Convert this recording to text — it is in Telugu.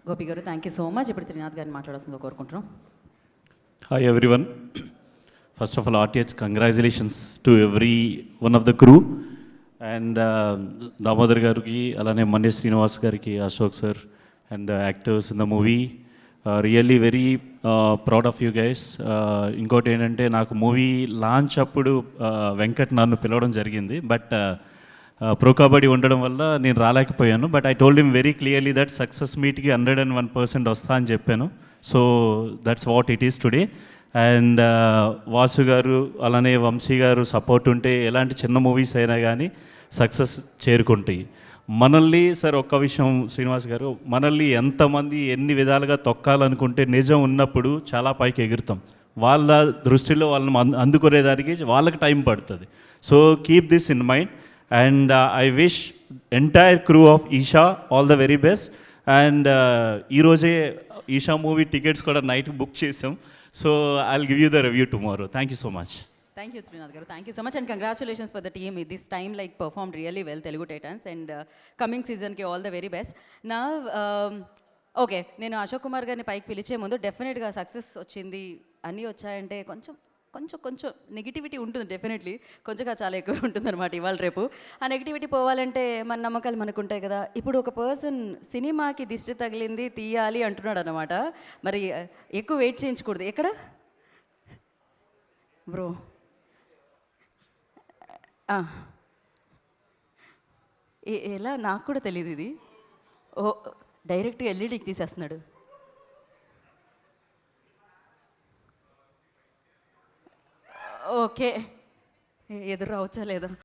గోపి గారు థ్యాంక్ యూ సో మచ్. ఇప్పుడు త్రినాథ్ గారిని మాట్లాడాల్సిందిగా కోరుకుంటున్నాం. Hi everyone. First of all, RTH, congratulations to every one of the crew. And Damodar Garuki, Alane Mande Srinivas Gariki, Ashok sir, and the actors in the movie. Really very proud of you guys. ఇంకోటి ఏంటంటే నాకు మూవీ లాంచ్ అప్పుడు వెంకట్ నన్ను పిలవడం జరిగింది, బట్ ప్రో కబడ్డీ ఉండడం వల్ల నేను రాలేకపోయాను. But I told him very clearly that success మీట్కి 101% వస్తా అని చెప్పాను. So that's what it is today. And Vasu గారు అలానే వంశీ గారు సపోర్ట్ ఉంటే ఎలాంటి చిన్న మూవీస్ అయినా కానీ సక్సెస్ చేరుకుంటాయి. మనల్ని సార్ ఒక్క విషయం శ్రీనివాస్ గారు, మనల్ని ఎంతమంది ఎన్ని విధాలుగా తొక్కాలనుకుంటే నిజం ఉన్నప్పుడు చాలా పైకి ఎగురుతాం. వాళ్ళ దృష్టిలో వాళ్ళని అందుకునేదానికి వాళ్ళకి టైం పడుతుంది. So keep this in mind. And I wish entire crew of Eesha all the very best. And ఈరోజే ఈషా మూవీ టికెట్స్ కూడా నైట్ బుక్ చేసాం. So I will give you the review tomorrow. Thank you so much. Thank you, Trinath garu. Thank you so much and congratulations for the team. This time performed really well, Telugu Titans, and coming season ki all the very best. Now, okay, నేను అశోక్ కుమార్ గారిని పైకి పిలిచే ముందు డెఫినెట్గా సక్సెస్ వచ్చింది అన్నీ వచ్చాయంటే కొంచెం కొంచెం కొంచెం నెగిటివిటీ ఉంటుంది. డెఫినెట్లీ కొంచెంగా చాలా ఎక్కువ ఉంటుంది అనమాట ఇవాళ రేపు. ఆ నెగిటివిటీ పోవాలంటే మన నమ్మకాలు మనకు ఉంటాయి కదా. ఇప్పుడు ఒక పర్సన్ సినిమాకి దిష్టి తగిలింది తీయాలి అంటున్నాడు అనమాట. మరి ఎక్కువ వెయిట్ చేయించకూడదు. ఎక్కడ బ్రో? ఎలా నాకు కూడా తెలియదు ఇది. ఓ డైరెక్ట్గా ఎల్ఈడికి తీసేస్తున్నాడు. ఓకే, ఎదురు రావచ్చా లేదా?